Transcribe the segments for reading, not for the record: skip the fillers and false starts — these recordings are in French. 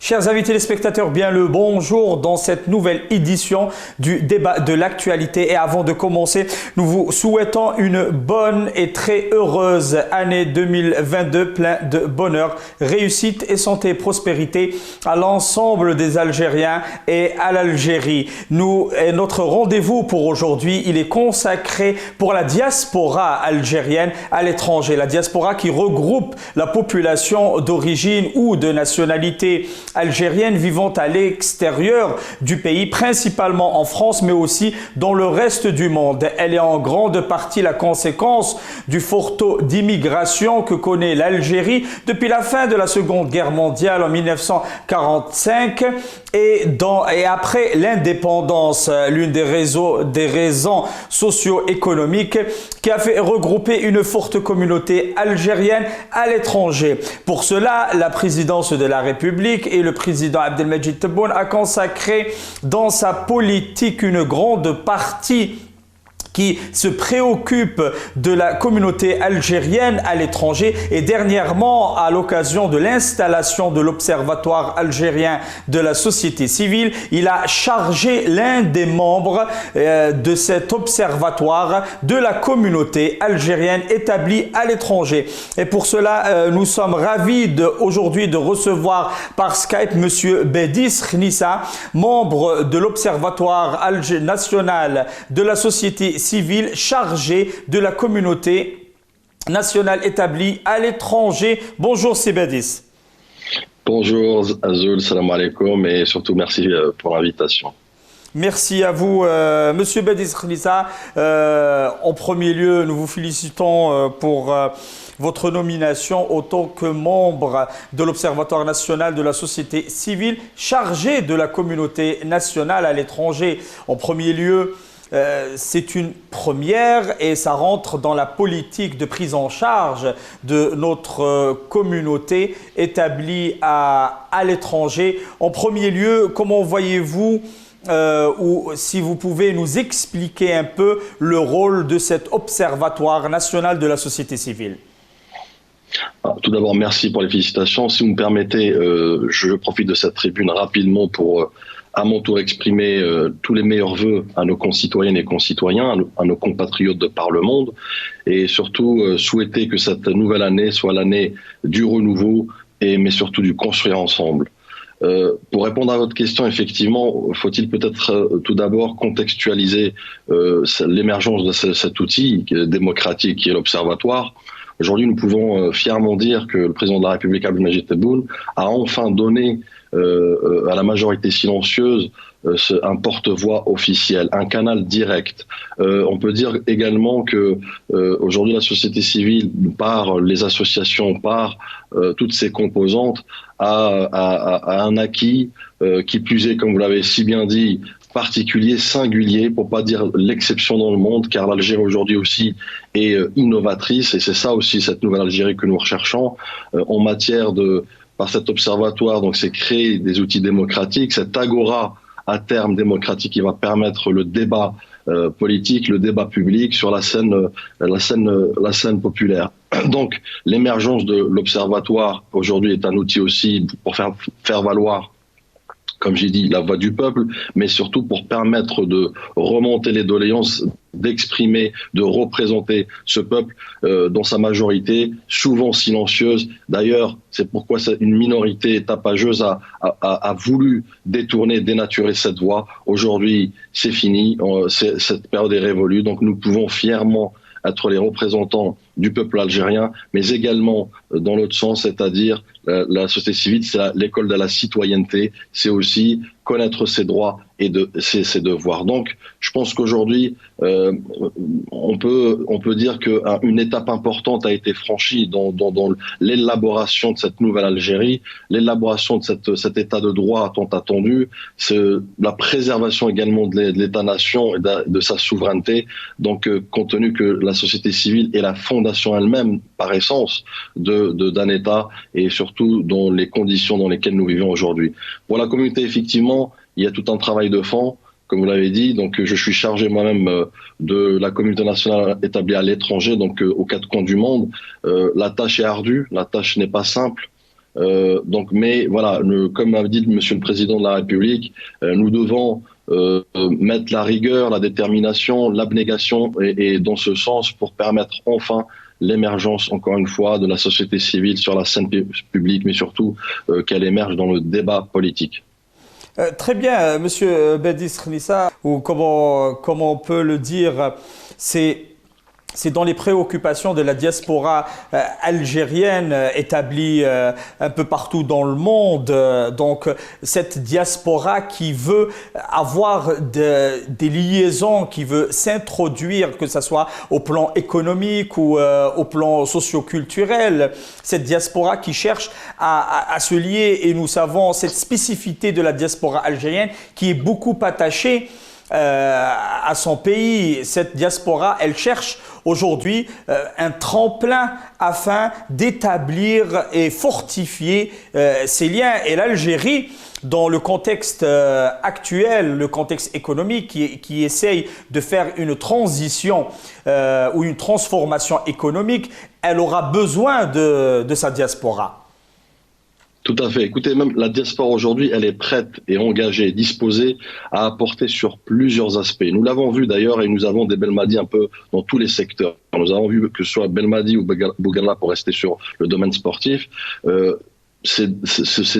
Chers amis téléspectateurs, bien le bonjour dans cette nouvelle édition du débat de l'actualité. Et avant de commencer, nous vous souhaitons une bonne et très heureuse année 2022, plein de bonheur, réussite et santé et prospérité à l'ensemble des Algériens et à l'Algérie. Notre rendez-vous pour aujourd'hui, il est consacré pour la diaspora algérienne à l'étranger. La diaspora qui regroupe la population d'origine ou de nationalité algérienne vivant à l'extérieur du pays, principalement en France, mais aussi dans le reste du monde. Elle est en grande partie la conséquence du fort taux d'immigration que connaît l'Algérie depuis la fin de la Seconde Guerre mondiale en 1945 et après l'indépendance, l'une des raisons socio-économiques qui a fait regrouper une forte communauté algérienne à l'étranger. Pour cela, la présidence de la République et le président Abdelmadjid Tebboune a consacré dans sa politique une grande partie qui se préoccupe de la communauté algérienne à l'étranger. Et dernièrement, à l'occasion de l'installation de l'Observatoire algérien de la société civile, il a chargé l'un des membres de cet observatoire de la communauté algérienne établie à l'étranger. Et pour cela, nous sommes ravis aujourd'hui de recevoir par Skype M. Bedis Khnissa, membre de l'Observatoire national de la société civile chargé de la communauté nationale établie à l'étranger. Bonjour Sibadis. Bonjour Azul, salam alaikum et surtout merci pour l'invitation. Merci à vous, Monsieur Bedis Khnissa. En premier lieu, nous vous félicitons pour votre nomination en tant que membre de l'Observatoire national de la société civile chargé de la communauté nationale à l'étranger. En premier lieu, c'est une première et ça rentre dans la politique de prise en charge de notre communauté établie à l'étranger. En premier lieu, comment voyez-vous ou si vous pouvez nous expliquer un peu le rôle de cet Observatoire national de la société civile? Tout d'abord, merci pour les félicitations. Si vous me permettez, je profite de cette tribune rapidement pour à mon tour exprimer tous les meilleurs vœux à nos concitoyennes et concitoyens, à nos compatriotes de par le monde, et surtout souhaiter que cette nouvelle année soit l'année du renouveau, mais surtout du construire ensemble. Pour répondre à votre question, effectivement, faut-il peut-être tout d'abord contextualiser l'émergence de cet outil démocratique qui est l'Observatoire. Aujourd'hui, nous pouvons fièrement dire que le président de la République, Abdelmadjid Tebboune, a enfin donné à la majorité silencieuse un porte-voix officiel, un canal direct. On peut dire également que aujourd'hui la société civile, par les associations, par toutes ses composantes, a un acquis qui plus est, comme vous l'avez si bien dit, particulier, singulier, pour pas dire l'exception dans le monde, car l'Algérie aujourd'hui aussi est innovatrice, et c'est ça aussi cette nouvelle Algérie que nous recherchons en matière de, par cet observatoire, donc c'est créer des outils démocratiques, cet agora à terme démocratique qui va permettre le débat politique, le débat public sur la scène populaire. Donc l'émergence de l'observatoire aujourd'hui est un outil aussi pour faire valoir, comme j'ai dit, la voix du peuple, mais surtout pour permettre de remonter les doléances, d'exprimer, de représenter ce peuple dans sa majorité, souvent silencieuse. D'ailleurs, c'est pourquoi une minorité tapageuse a voulu détourner, dénaturer cette voix. Aujourd'hui, c'est fini, cette période est révolue, donc nous pouvons fièrement être les représentants du peuple algérien, mais également dans l'autre sens, c'est-à-dire la société civile, c'est l'école de la citoyenneté, c'est aussi connaître ses droits et ses devoirs. Donc, je pense qu'aujourd'hui, on peut dire qu'une étape importante a été franchie dans l'élaboration de cette nouvelle Algérie, l'élaboration de cet état de droit tant attendu, la préservation également de l'État-nation et de sa souveraineté. Donc, compte tenu que la société civile est la fondation elle-même, par essence, d'un État, et surtout dans les conditions dans lesquelles nous vivons aujourd'hui. Pour la communauté, effectivement, il y a tout un travail de fond, comme vous l'avez dit. Donc, je suis chargé moi-même de la communauté nationale établie à l'étranger, donc aux quatre coins du monde. La tâche est ardue, la tâche n'est pas simple. Mais voilà, comme a dit Monsieur le Président de la République, nous devons mettre la rigueur, la détermination, l'abnégation et dans ce sens pour permettre enfin l'émergence, encore une fois, de la société civile sur la scène publique, mais surtout qu'elle émerge dans le débat politique. Très bien, Monsieur Bedis Khnissa, ou comment on peut le dire, c'est dans les préoccupations de la diaspora algérienne établie un peu partout dans le monde. Donc, cette diaspora qui veut avoir des liaisons, qui veut s'introduire, que ce soit au plan économique ou au plan socio-culturel. Cette diaspora qui cherche à se lier, et nous savons cette spécificité de la diaspora algérienne qui est beaucoup attachée à son pays. Cette diaspora, elle cherche aujourd'hui un tremplin afin d'établir et fortifier ces liens. Et l'Algérie, dans le contexte actuel, le contexte économique qui essaye de faire une transition ou une transformation économique, elle aura besoin de sa diaspora. Tout à fait. Écoutez, même la diaspora aujourd'hui, elle est prête et engagée, disposée à apporter sur plusieurs aspects. Nous l'avons vu d'ailleurs, et nous avons des Belmadi un peu dans tous les secteurs. Nous avons vu que ce soit Belmadi ou Bougalna, pour rester sur le domaine sportif, ces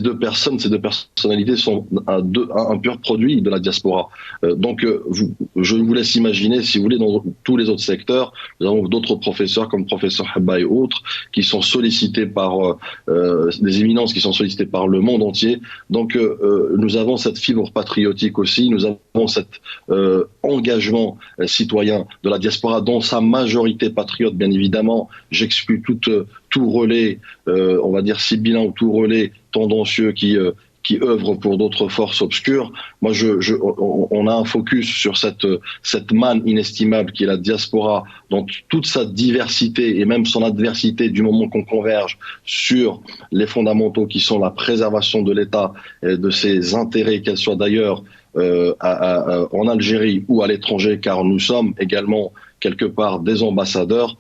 deux personnalités sont un pur produit de la diaspora. Je vous laisse imaginer, si vous voulez, dans tous les autres secteurs, nous avons d'autres professeurs comme professeur Habba et autres qui sont sollicités par des éminences qui sont sollicitées par le monde entier. Donc nous avons cette fibre patriotique aussi, nous avons cet engagement citoyen de la diaspora dans sa majorité patriote, bien évidemment. J'exclus tout relais, on va dire sibyllin, ou tout relais tendancieux qui œuvrent pour d'autres forces obscures. Moi, on a un focus sur cette manne inestimable qui est la diaspora, dans toute sa diversité et même son adversité, du moment qu'on converge sur les fondamentaux qui sont la préservation de l'État et de ses intérêts, qu'elles soient d'ailleurs en Algérie ou à l'étranger, car nous sommes également quelque part des ambassadeurs.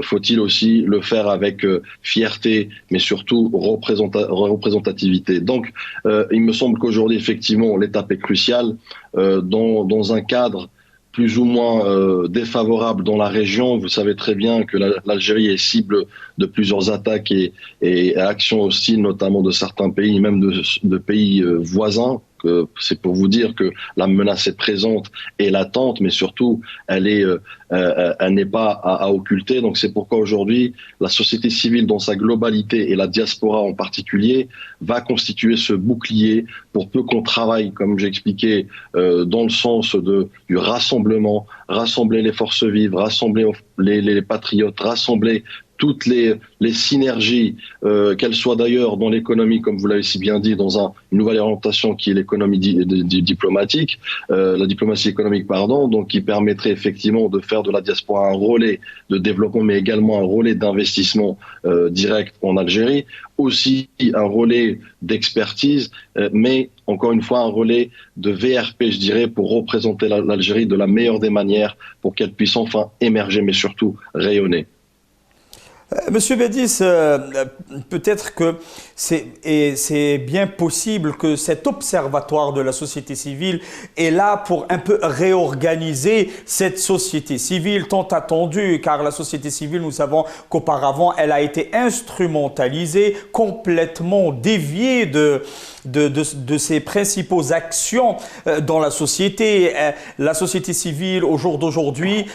Faut-il aussi le faire avec fierté, mais surtout représentativité. Donc, il me semble qu'aujourd'hui, effectivement, l'étape est cruciale dans un cadre plus ou moins défavorable dans la région. Vous savez très bien que l'Algérie est cible de plusieurs attaques et actions hostiles, notamment de certains pays, même de pays voisins. C'est pour vous dire que la menace est présente et latente, mais surtout, elle n'est pas à occulter. Donc c'est pourquoi aujourd'hui, la société civile dans sa globalité et la diaspora en particulier va constituer ce bouclier pour peu qu'on travaille, comme j'ai expliqué, dans le sens du rassemblement, rassembler les forces vives, rassembler les patriotes, rassembler toutes les synergies, qu'elles soient d'ailleurs dans l'économie, comme vous l'avez si bien dit, dans une nouvelle orientation qui est l'économie diplomatique, la diplomatie économique, pardon, donc qui permettrait effectivement de faire de la diaspora un relais de développement, mais également un relais d'investissement direct en Algérie, aussi un relais d'expertise, mais encore une fois un relais de VRP, je dirais, pour représenter l'Algérie de la meilleure des manières, pour qu'elle puisse enfin émerger, mais surtout rayonner. Monsieur Bedis, peut-être que c'est bien possible que cet observatoire de la société civile est là pour un peu réorganiser cette société civile tant attendue, car la société civile, nous savons qu'auparavant, elle a été instrumentalisée, complètement déviée de ses principaux actions dans la société. La société civile, au jour d'aujourd'hui,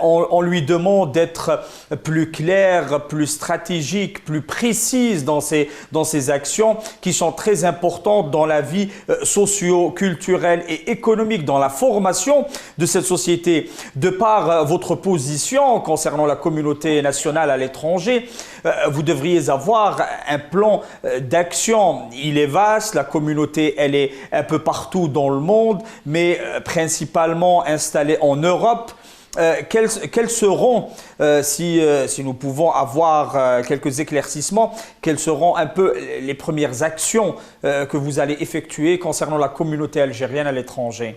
on lui demande d'être plus claire, plus stratégique, plus précise dans ses actions qui sont très importantes dans la vie socio-culturelle et économique, dans la formation de cette société. De par votre position concernant la communauté nationale à l'étranger, vous devriez avoir un plan d'action. Il est vaste, la communauté, elle est un peu partout dans le monde, mais principalement installée en Europe. Quelles seront, si nous pouvons avoir quelques éclaircissements, quelles seront un peu les premières actions que vous allez effectuer concernant la communauté algérienne à l'étranger?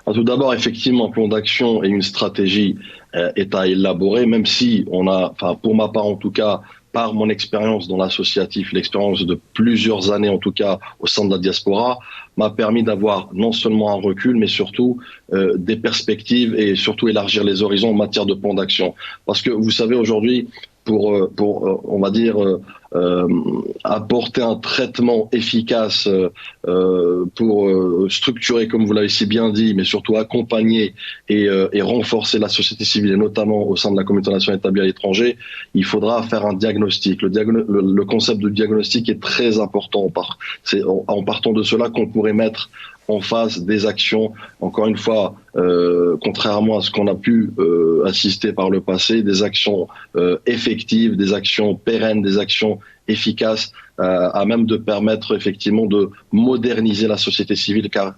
Tout d'abord, effectivement, un plan d'action et une stratégie est à élaborer, même si on a, enfin pour ma part en tout cas, par mon expérience dans l'associatif, l'expérience de plusieurs années en tout cas au sein de la diaspora, m'a permis d'avoir non seulement un recul, mais surtout des perspectives et surtout élargir les horizons en matière de plan d'action. Parce que vous savez aujourd'hui, pour on va dire, apporter un traitement efficace pour structurer, comme vous l'avez si bien dit, mais surtout accompagner et renforcer la société civile, et notamment au sein de la communauté nationale établie à l'étranger, il faudra faire un diagnostic. Le concept de diagnostic est très important. C'est en partant de cela qu'on pourrait mettre en face des actions, encore une fois, contrairement à ce qu'on a pu assister par le passé, des actions effectives, des actions pérennes, des actions efficaces, à même de permettre effectivement de moderniser la société civile, car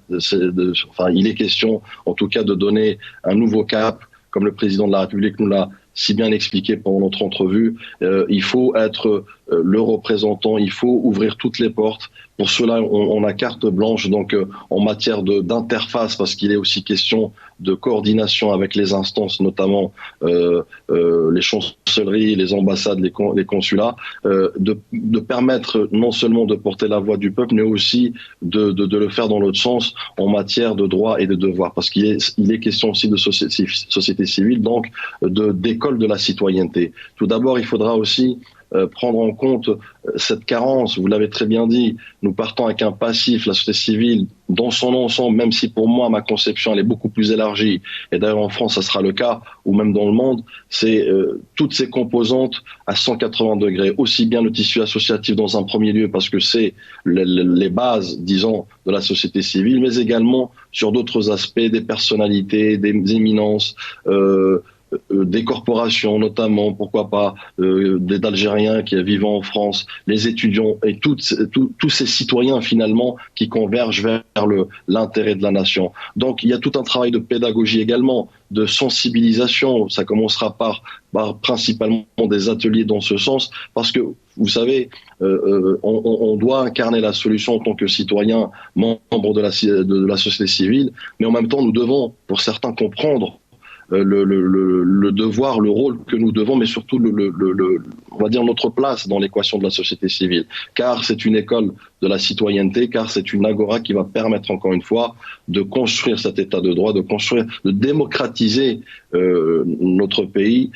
il est question en tout cas de donner un nouveau cap, comme le président de la République nous l'a si bien expliqué pendant notre entrevue. Il faut être le représentant, il faut ouvrir toutes les portes. Pour cela, on a carte blanche donc en matière d'interface, parce qu'il est aussi question de coordination avec les instances, notamment les chancelleries, les ambassades, les consulats, de permettre non seulement de porter la voix du peuple, mais aussi de le faire dans l'autre sens en matière de droits et de devoirs, parce qu'il est question aussi de société civile, donc d'école de la citoyenneté. Tout d'abord, il faudra aussi prendre en compte cette carence. Vous l'avez très bien dit, nous partons avec un passif, la société civile dans son ensemble, même si pour moi ma conception elle est beaucoup plus élargie, et d'ailleurs en France ça sera le cas, ou même dans le monde, c'est toutes ces composantes à 180 degrés, aussi bien le tissu associatif dans un premier lieu, parce que c'est les bases, disons, de la société civile, mais également sur d'autres aspects, des personnalités, des éminences, des corporations notamment, pourquoi pas, des Algériens qui vivent en France, les étudiants et tous ces citoyens finalement qui convergent vers l'intérêt de la nation. Donc il y a tout un travail de pédagogie également, de sensibilisation. Ça commencera par principalement des ateliers dans ce sens, parce que vous savez, on doit incarner la solution en tant que citoyen, membre de la société civile, mais en même temps nous devons, pour certains, comprendre le devoir, le rôle que nous devons, mais surtout on va dire notre place dans l'équation de la société civile. Car c'est une école de la citoyenneté, car c'est une agora qui va permettre encore une fois de construire cet état de droit, de démocratiser notre pays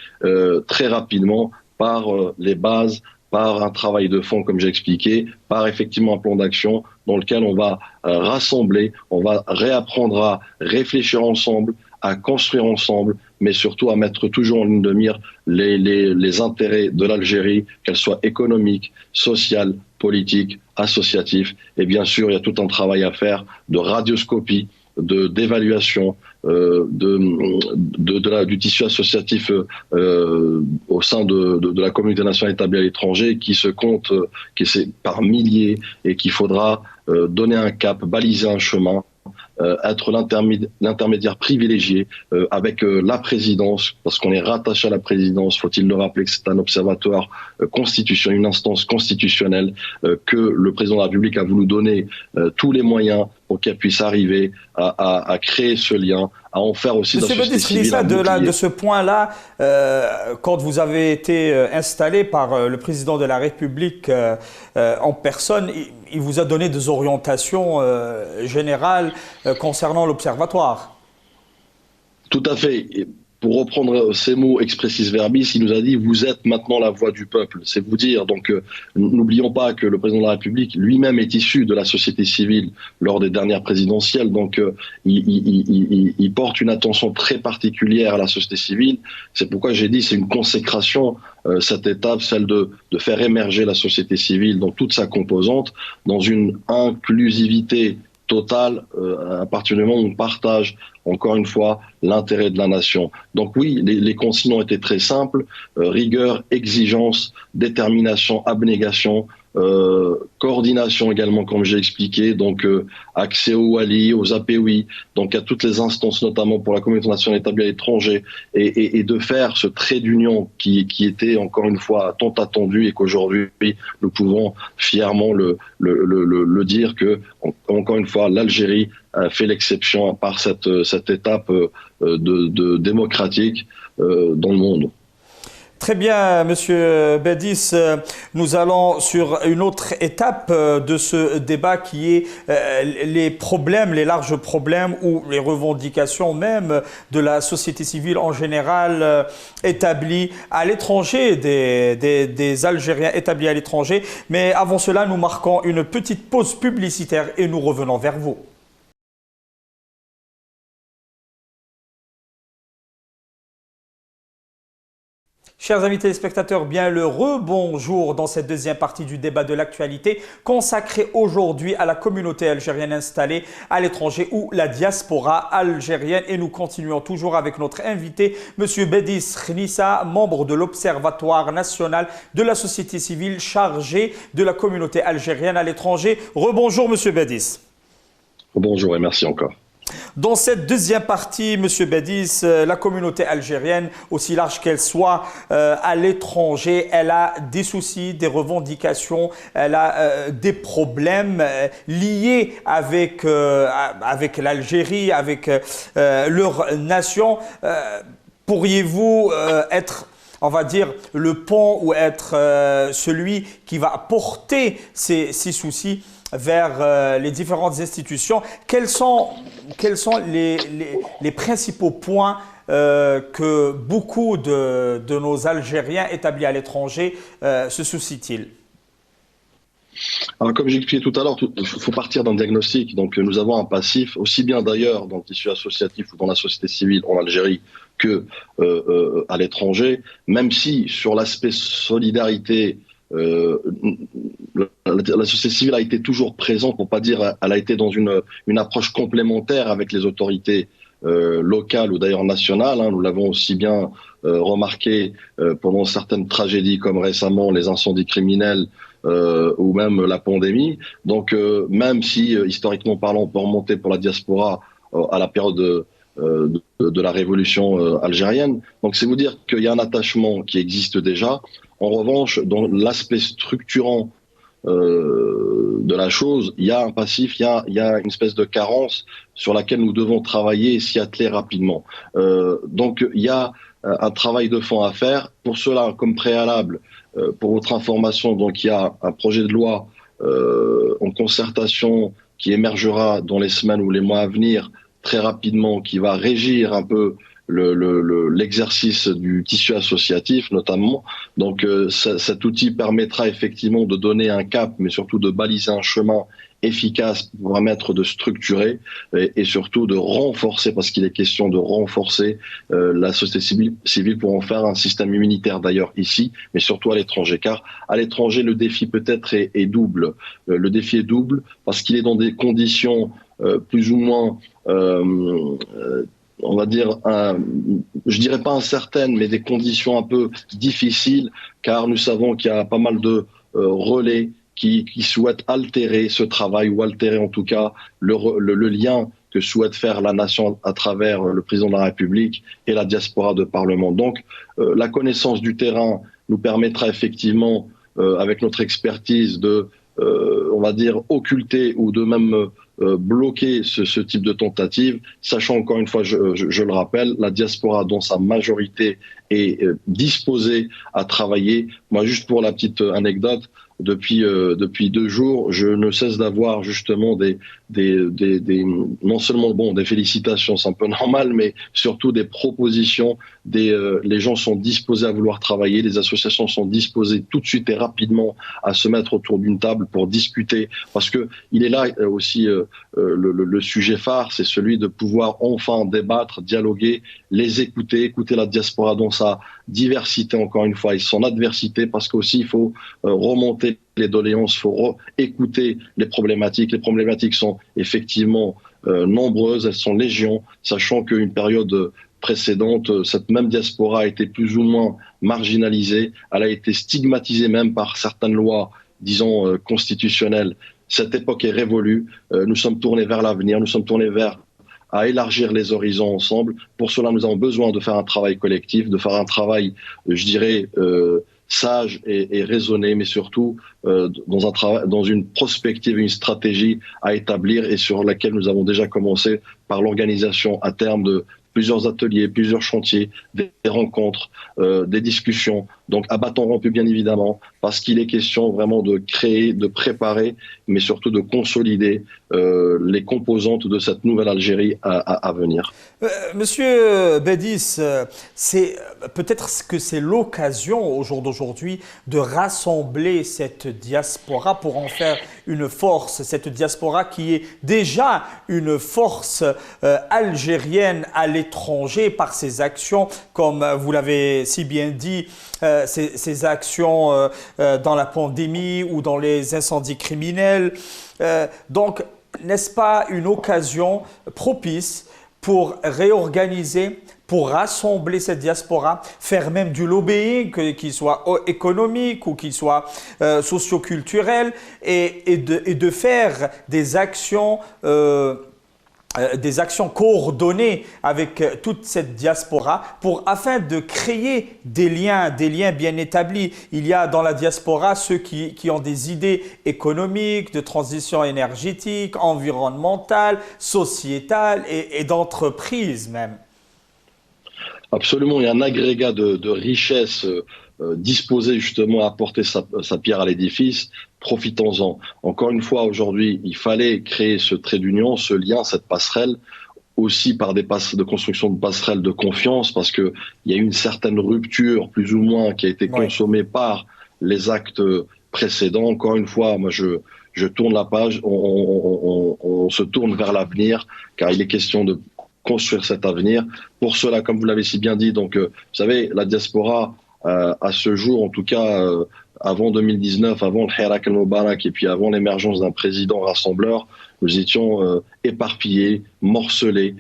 très rapidement par les bases, par un travail de fond, comme j'ai expliqué, par effectivement un plan d'action dans lequel on va rassembler, on va réapprendre à réfléchir ensemble, à construire ensemble, mais surtout à mettre toujours en ligne de mire les intérêts de l'Algérie, qu'elles soient économiques, sociales, politiques, associatifs. Et bien sûr, il y a tout un travail à faire de radioscopie, d'évaluation du tissu associatif au sein de la communauté nationale établie à l'étranger, qui se compte c'est par milliers, et qu'il faudra donner un cap, baliser un chemin, être l'intermédiaire privilégié avec la présidence, parce qu'on est rattaché à la présidence, faut-il le rappeler que c'est un observatoire constitutionnel, une instance constitutionnelle que le président de la République a voulu donner tous les moyens pour qu'elle puisse arriver à créer ce lien, à en faire aussi de la société civile. De ce point-là, quand vous avez été installé par le président de la République en personne, il vous a donné des orientations générales concernant l'Observatoire. Tout à fait. Pour reprendre ces mots expressis verbis, il nous a dit « vous êtes maintenant la voix du peuple ». C'est vous dire. Donc, n'oublions pas que le président de la République lui-même est issu de la société civile lors des dernières présidentielles. Donc, il porte une attention très particulière à la société civile. C'est pourquoi j'ai dit c'est une consécration, cette étape, celle de faire émerger la société civile dans toute sa composante, dans une inclusivité totale, à partir du moment où on partage, encore une fois, l'intérêt de la nation. Donc oui, les consignes ont été très simples, rigueur, exigence, détermination, abnégation, coordination également, comme j'ai expliqué, donc accès aux WALI, aux APOI, donc à toutes les instances, notamment pour la communauté nationale établie à l'étranger, et de faire ce trait d'union qui était encore une fois tant attendu, et qu'aujourd'hui nous pouvons fièrement le dire que, encore une fois, l'Algérie fait l'exception par cette étape démocratique dans le monde. Très bien, Monsieur Bedis. Nous allons sur une autre étape de ce débat qui est les problèmes, les larges problèmes ou les revendications même de la société civile en général établie à l'étranger, des Algériens établis à l'étranger. Mais avant cela, nous marquons une petite pause publicitaire et nous revenons vers vous. Chers amis téléspectateurs, bien le rebonjour dans cette deuxième partie du débat de l'actualité consacrée aujourd'hui à la communauté algérienne installée à l'étranger ou la diaspora algérienne. Et nous continuons toujours avec notre invité, M. Bedis Khnissa, membre de l'Observatoire national de la société civile chargé de la communauté algérienne à l'étranger. Rebonjour M. Bedis. Bonjour et merci encore. Dans cette deuxième partie, M. Bedis, la communauté algérienne, aussi large qu'elle soit à l'étranger, elle a des soucis, des revendications, elle a des problèmes liés avec l'Algérie, avec leur nation. Pourriez-vous être, on va dire, le pont ou être celui qui va porter ces soucis vers les différentes institutions? Quels sont les principaux points que beaucoup de nos Algériens établis à l'étranger se soucient-ils? Alors, comme j'expliquais tout à l'heure, il faut partir d'un diagnostic. Donc, nous avons un passif, aussi bien d'ailleurs dans le tissu associatif ou dans la société civile en Algérie que à l'étranger, même si sur l'aspect solidarité, la société civile a été toujours présente, pour pas dire elle a été dans une approche complémentaire avec les autorités locales ou d'ailleurs nationales. Nous l'avons aussi bien remarqué pendant certaines tragédies comme récemment les incendies criminels ou même la pandémie. Donc même si historiquement parlant on peut remonter pour la diaspora à la période de la révolution algérienne. Donc c'est vous dire qu'il y a un attachement qui existe déjà. En revanche, dans l'aspect structurant de la chose, il y a un passif, il y a une espèce de carence sur laquelle nous devons travailler et s'y atteler rapidement. Donc il y a un travail de fond à faire. Pour cela, comme préalable, pour votre information, donc il y a un projet de loi en concertation qui émergera dans les semaines ou les mois à venir très rapidement, qui va régir un peu l'exercice du tissu associatif notamment. Donc cet outil permettra effectivement de donner un cap, mais surtout de baliser un chemin efficace pour permettre de structurer et surtout de renforcer, parce qu'il est question de renforcer la société civile pour en faire un système immunitaire d'ailleurs ici, mais surtout à l'étranger. Car à l'étranger, le défi peut-être est double. Le défi est double parce qu'il est dans des conditions plus ou moins on va dire, je dirais pas incertaines, mais des conditions un peu difficiles, car nous savons qu'il y a pas mal de relais qui souhaitent altérer ce travail, ou altérer en tout cas le lien que souhaite faire la nation à travers le président de la République et la diaspora de Parlement. Donc, la connaissance du terrain nous permettra effectivement, avec notre expertise, de, on va dire, occulter ou de même bloquer ce type de tentative, sachant encore une fois, je le rappelle, la diaspora dans sa majorité est disposée à travailler. Moi, juste pour la petite anecdote, depuis 2 jours, je ne cesse d'avoir justement non seulement des félicitations, c'est un peu normal, mais surtout des propositions. Les gens sont disposés à vouloir travailler, les associations sont disposées tout de suite et rapidement à se mettre autour d'une table pour discuter, parce que il est là aussi le sujet phare, c'est celui de pouvoir enfin débattre, dialoguer, les écouter la diaspora dans sa diversité encore une fois et son adversité, parce qu'aussi il faut remonter les doléances, il faut écouter les problématiques. Les problématiques sont effectivement nombreuses, elles sont légion, sachant qu'une période précédente, cette même diaspora a été plus ou moins marginalisée, elle a été stigmatisée même par certaines lois, disons, constitutionnelles. Cette époque est révolue, nous sommes tournés vers l'avenir, nous sommes tournés vers à élargir les horizons ensemble. Pour cela, nous avons besoin de faire un travail collectif, de faire un travail, je dirais, sage et raisonné, mais surtout dans une prospective, une stratégie à établir et sur laquelle nous avons déjà commencé par l'organisation à terme de plusieurs ateliers, plusieurs chantiers, des rencontres, des discussions. Donc à bâton rompu bien évidemment, parce qu'il est question vraiment de créer, de préparer, mais surtout de consolider les composantes de cette nouvelle Algérie à venir. Monsieur Bédis, c'est peut-être que c'est l'occasion au jour d'aujourd'hui de rassembler cette diaspora pour en faire une force, cette diaspora qui est déjà une force algérienne à l'étranger par ses actions, comme vous l'avez si bien dit, ses actions dans la pandémie ou dans les incendies criminels. Donc, n'est-ce pas une occasion propice pour réorganiser, pour rassembler cette diaspora, faire même du lobbying, qu'il soit économique ou qu'il soit socioculturel, et de faire des actions coordonnées avec toute cette diaspora afin de créer des liens bien établis. Il y a dans la diaspora ceux qui ont des idées économiques, de transition énergétique, environnementale, sociétale et d'entreprise même. Absolument, il y a un agrégat de richesses disposé justement à apporter sa pierre à l'édifice. Profitons-en. Encore une fois, aujourd'hui, il fallait créer ce trait d'union, ce lien, cette passerelle, aussi par des de construction de passerelles de confiance, parce qu'il y a eu une certaine rupture, plus ou moins, qui a été consommée par les actes précédents. Encore une fois, moi, je tourne la page, on se tourne vers l'avenir, car il est question de construire cet avenir. Pour cela, comme vous l'avez si bien dit, donc, vous savez, la diaspora, à ce jour, en tout cas, avant 2019, avant le Hirak al-Mubarak et puis avant l'émergence d'un président rassembleur, nous étions éparpillés, morcelés,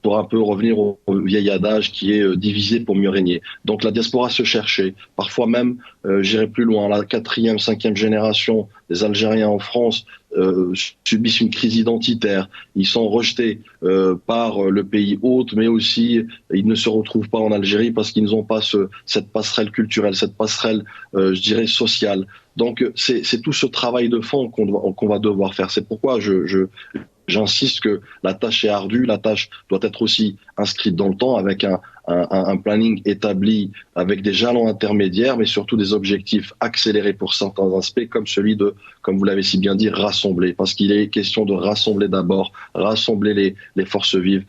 pour un peu revenir au vieil adage qui est diviser pour mieux régner. Donc la diaspora se cherchait, parfois même, j'irai plus loin, la 4e, 5e génération des Algériens en France subissent une crise identitaire. Ils sont rejetés par le pays hôte, mais aussi ils ne se retrouvent pas en Algérie parce qu'ils n'ont pas cette passerelle culturelle, cette passerelle, je dirais, sociale. Donc c'est tout ce travail de fond qu'on va devoir faire. C'est pourquoi j'insiste que la tâche est ardue, la tâche doit être aussi inscrite dans le temps avec un planning établi avec des jalons intermédiaires, mais surtout des objectifs accélérés pour certains aspects, comme celui de, comme vous l'avez si bien dit, rassembler. Parce qu'il est question de rassembler d'abord, rassembler les forces vives,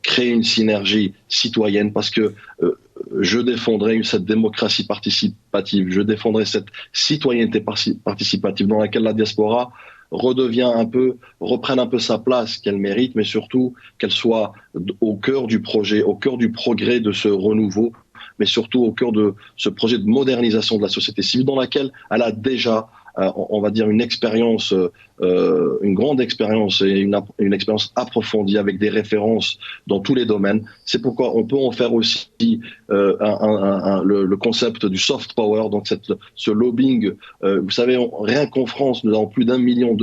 créer une synergie citoyenne, parce que je défendrai cette démocratie participative, je défendrai cette citoyenneté participative dans laquelle la diaspora reprenne un peu sa place qu'elle mérite, mais surtout qu'elle soit au cœur du projet, au cœur du progrès de ce renouveau, mais surtout au cœur de ce projet de modernisation de la société civile dans laquelle elle a déjà, on va dire, une expérience, une grande expérience et une expérience approfondie avec des références dans tous les domaines. C'est pourquoi on peut en faire aussi le concept du soft power, donc ce lobbying. Vous savez, rien qu'en France, nous avons plus d'1,2 million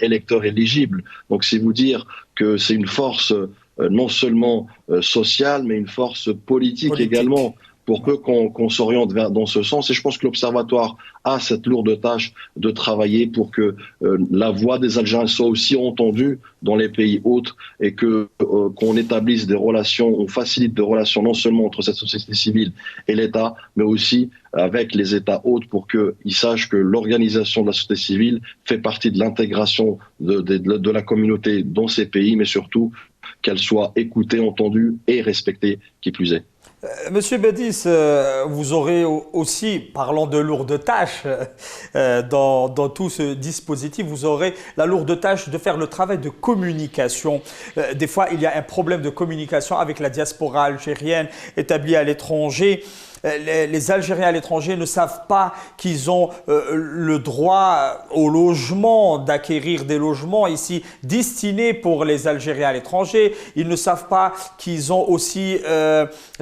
électeurs éligibles. Donc c'est vous dire que c'est une force non seulement sociale, mais une force politique. Également, pour peu qu'on s'oriente dans ce sens. Et je pense que l'Observatoire a cette lourde tâche de travailler pour que la voix des Algériens soit aussi entendue dans les pays hôtes et qu'on établisse des relations, on facilite des relations non seulement entre cette société civile et l'État, mais aussi avec les États hôtes pour qu'ils sachent que l'organisation de la société civile fait partie de l'intégration de la communauté dans ces pays, mais surtout qu'elle soit écoutée, entendue et respectée, qui plus est. Monsieur Bédis, vous aurez aussi, parlant de lourdes tâches, dans tout ce dispositif, vous aurez la lourde tâche de faire le travail de communication. Des fois, il y a un problème de communication avec la diaspora algérienne établie à l'étranger. Les Algériens à l'étranger ne savent pas qu'ils ont le droit au logement, d'acquérir des logements ici destinés pour les Algériens à l'étranger. Ils ne savent pas qu'ils ont aussi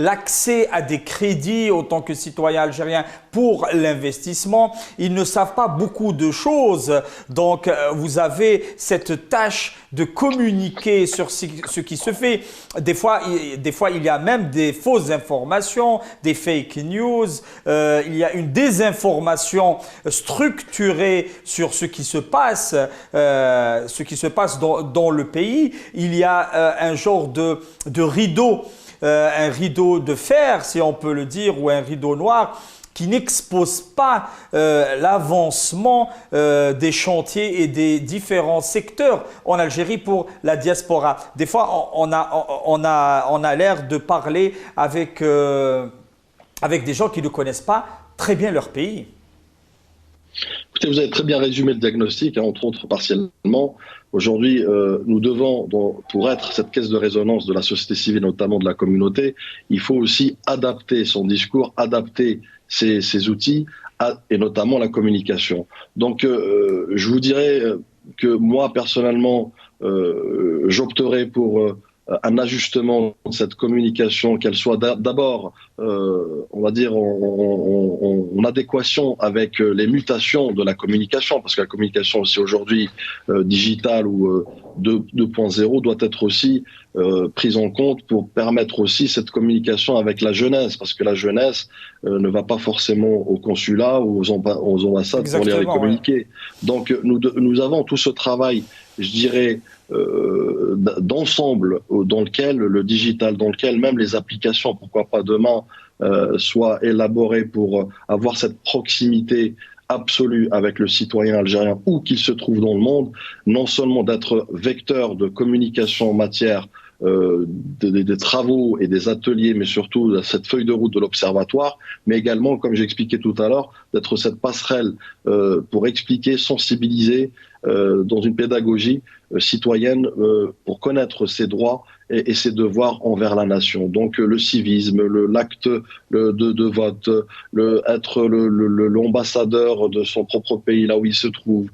l'accès à des crédits en tant que citoyen algérien pour l'investissement. Ils ne savent pas beaucoup de choses. Donc, vous avez cette tâche de communiquer sur ce qui se fait. Des fois, il y a même des fausses informations, des fake news. Il y a une désinformation structurée sur ce qui se passe dans le pays. Il y a un genre de rideau, un rideau de fer, si on peut le dire, ou un rideau noir, qui n'expose pas l'avancement des chantiers et des différents secteurs en Algérie pour la diaspora. Des fois, on a l'air de parler avec des gens qui ne connaissent pas très bien leur pays. Écoutez, vous avez très bien résumé le diagnostic, entre autres partiellement. Aujourd'hui, nous devons, pour être cette caisse de résonance de la société civile, notamment de la communauté, il faut aussi adapter son discours, adapter ses outils, et notamment la communication. Donc, je vous dirais que moi, personnellement, j'opterais pour un ajustement de cette communication, qu'elle soit d'abord, on va dire, en adéquation avec les mutations de la communication, parce que la communication aussi aujourd'hui digitale ou 2.0 doit être aussi prise en compte pour permettre aussi cette communication avec la jeunesse, parce que la jeunesse ne va pas forcément au consulat ou aux ambassades. Exactement, pour les communiquer. Ouais. Donc nous avons tout ce travail, je dirais, d'ensemble dans lequel le digital, dans lequel même les applications, pourquoi pas demain, soient élaborées pour avoir cette proximité absolue avec le citoyen algérien où qu'il se trouve dans le monde, non seulement d'être vecteur de communication en matière des travaux et des ateliers, mais surtout cette feuille de route de l'Observatoire, mais également, comme j'expliquais tout à l'heure, d'être cette passerelle pour expliquer, sensibiliser dans une pédagogie citoyenne pour connaître ses droits et ses devoirs envers la nation. Donc le civisme, l'acte de vote, être l'ambassadeur de son propre pays là où il se trouve,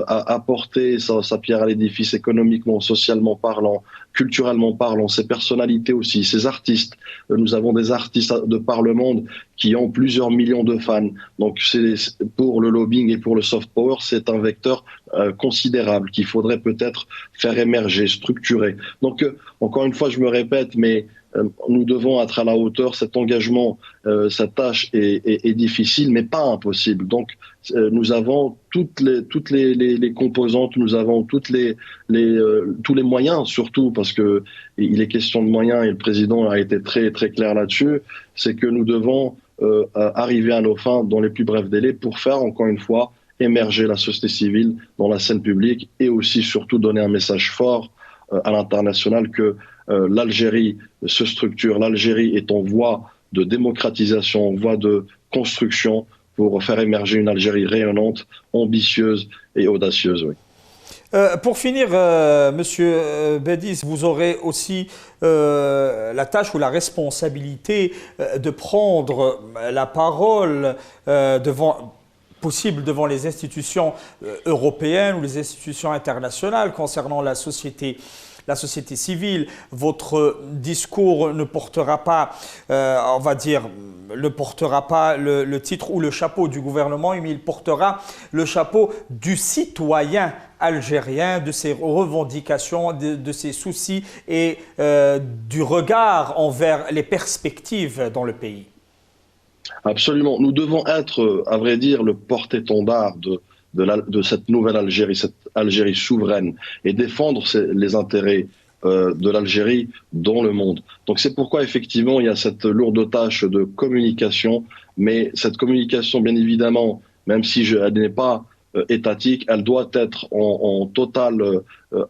apporter sa pierre à l'édifice économiquement, socialement parlant, culturellement parlant, ses personnalités aussi, ses artistes. Nous avons des artistes de par le monde qui ont plusieurs millions de fans. Donc pour le lobbying et pour le soft power, c'est un vecteur considérable qu'il faudrait peut-être faire émerger, structurer. Donc encore une fois, je me répète, mais nous devons être à la hauteur. Cet engagement, cette tâche est difficile, mais pas impossible. Donc nous avons toutes les composantes, nous avons tous les moyens, surtout parce que il est question de moyens et le président a été très très clair là-dessus. C'est que nous devons arriver à nos fins dans les plus brefs délais pour faire encore une fois émerger la société civile dans la scène publique et aussi surtout donner un message fort à l'international que l'Algérie se structure, l'Algérie est en voie de démocratisation, en voie de construction pour faire émerger une Algérie rayonnante, ambitieuse et audacieuse. Oui. Pour finir, Monsieur Bédiz, vous aurez aussi la tâche ou la responsabilité de prendre la parole devant les institutions européennes ou les institutions internationales concernant la société civile. Votre discours ne portera pas, on va dire, ne portera pas le titre ou le chapeau du gouvernement, mais il portera le chapeau du citoyen algérien, de ses revendications, de ses soucis et du regard envers les perspectives dans le pays. Absolument. Nous devons être, à vrai dire, le porte-étendard de cette nouvelle Algérie, cette Algérie souveraine, et défendre les intérêts de l'Algérie dans le monde. Donc c'est pourquoi effectivement il y a cette lourde tâche de communication, mais cette communication bien évidemment, même si elle n'est pas étatique, elle doit être en totale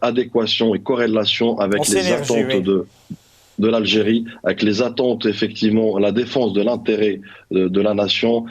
adéquation et corrélation avec les attentes de l'Algérie, avec les attentes, effectivement, la défense de l'intérêt de la nation,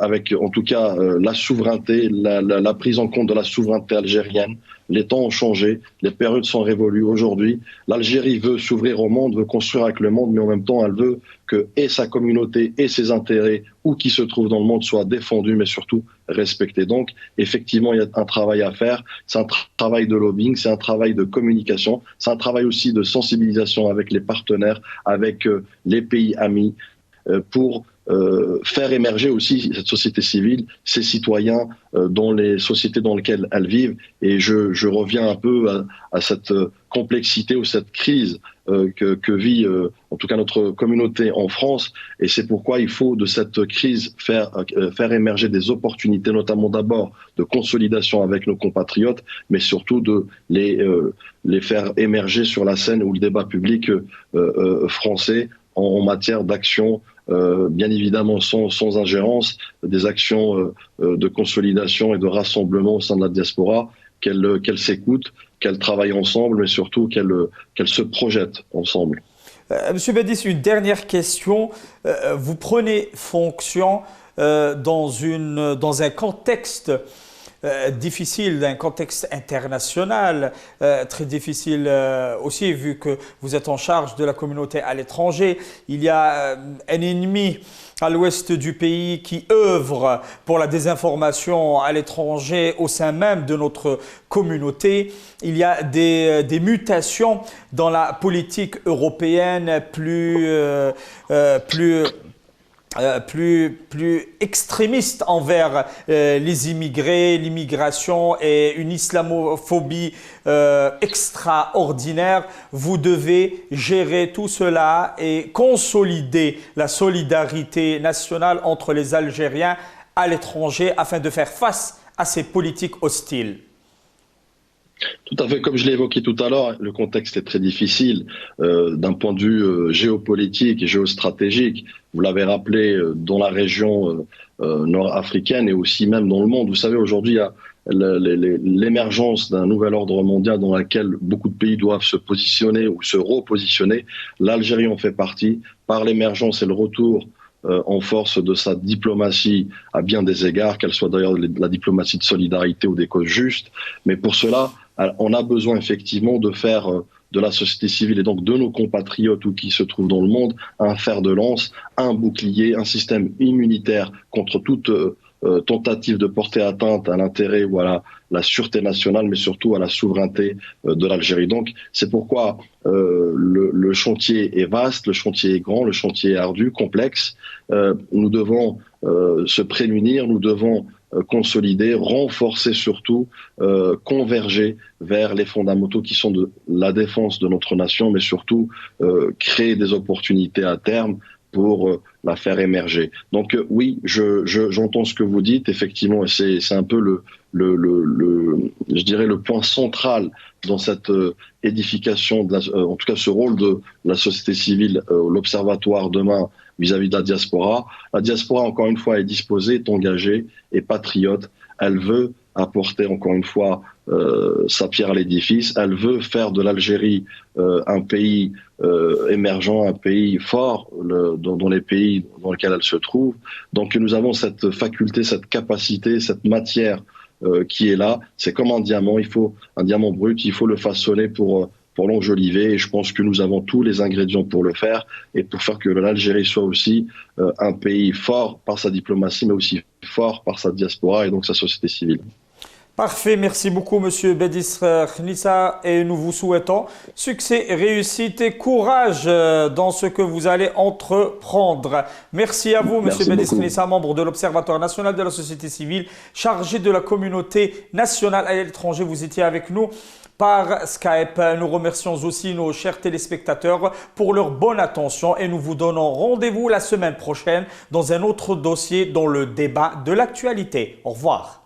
avec en tout cas la souveraineté, la prise en compte de la souveraineté algérienne. Les temps ont changé, les périodes sont révolues. Aujourd'hui, l'Algérie veut s'ouvrir au monde, veut construire avec le monde, mais en même temps, elle veut que et sa communauté et ses intérêts, où qu'ils se trouvent dans le monde, soient défendus, mais surtout respectées. Donc, effectivement, il y a un travail à faire. C'est un travail de lobbying, c'est un travail de communication, c'est un travail aussi de sensibilisation avec les partenaires, avec les pays amis, pour faire émerger aussi cette société civile, ces citoyens dans les sociétés dans lesquelles elles vivent. Et je reviens un peu à cette complexité ou cette crise que vit en tout cas notre communauté en France. Et c'est pourquoi il faut de cette crise faire émerger des opportunités, notamment d'abord de consolidation avec nos compatriotes, mais surtout de les faire émerger sur la scène ou le débat public français en matière d'action, bien évidemment sans ingérence, des actions de consolidation et de rassemblement au sein de la diaspora, qu'elles s'écoutent, qu'elles travaillent ensemble, mais surtout qu'elles se projettent ensemble. Monsieur Bédis, une dernière question. Vous prenez fonction dans un contexte difficile, d'un contexte international, très difficile aussi, vu que vous êtes en charge de la communauté à l'étranger. Il y a un ennemi à l'ouest du pays qui œuvre pour la désinformation à l'étranger au sein même de notre communauté. Il y a des mutations dans la politique européenne plus extrémiste envers les immigrés, l'immigration et une islamophobie extraordinaire. Vous devez gérer tout cela et consolider la solidarité nationale entre les Algériens à l'étranger afin de faire face à ces politiques hostiles. Tout à fait, comme je l'ai évoqué tout à l'heure, le contexte est très difficile d'un point de vue géopolitique et géostratégique. Vous l'avez rappelé, dans la région nord-africaine et aussi même dans le monde. Vous savez, aujourd'hui, il y a l'émergence d'un nouvel ordre mondial dans lequel beaucoup de pays doivent se positionner ou se repositionner. L'Algérie en fait partie, par l'émergence et le retour en force de sa diplomatie à bien des égards, qu'elle soit d'ailleurs la diplomatie de solidarité ou des causes justes. Mais pour cela, on a besoin effectivement de faire de la société civile et donc de nos compatriotes ou qui se trouvent dans le monde un fer de lance, un bouclier, un système immunitaire contre toute tentative de porter atteinte à l'intérêt ou à la sûreté nationale, mais surtout à la souveraineté de l'Algérie. Donc c'est pourquoi le chantier est vaste, le chantier est grand, le chantier est ardu, complexe. Nous devons se prémunir, nous devons consolider, renforcer surtout, converger vers les fondamentaux qui sont de la défense de notre nation, mais surtout créer des opportunités à terme pour la faire émerger. Donc oui, j'entends ce que vous dites, effectivement, et c'est un peu je dirais le point central dans cette édification, en tout cas ce rôle de la société civile, l'observatoire demain vis-à-vis de la diaspora. La diaspora, encore une fois, est disposée, est engagée, est patriote. Elle veut apporter, encore une fois, sa pierre à l'édifice. Elle veut faire de l'Algérie un pays émergent, un pays fort dans les pays dans lesquels elle se trouve. Donc nous avons cette faculté, cette capacité, cette matière qui est là. C'est comme un diamant, il faut un diamant brut, il faut le façonner pour l'enjoliver, et je pense que nous avons tous les ingrédients pour le faire et pour faire que l'Algérie soit aussi un pays fort par sa diplomatie, mais aussi fort par sa diaspora et donc sa société civile. Parfait, merci beaucoup Monsieur Bédis Khnissa et nous vous souhaitons succès, réussite et courage dans ce que vous allez entreprendre. Merci à vous Monsieur Bédis Khnissa, membre de l'Observatoire national de la société civile, chargé de la communauté nationale à l'étranger. Vous étiez avec nous par Skype. Nous remercions aussi nos chers téléspectateurs pour leur bonne attention et nous vous donnons rendez-vous la semaine prochaine dans un autre dossier dans le débat de l'actualité. Au revoir.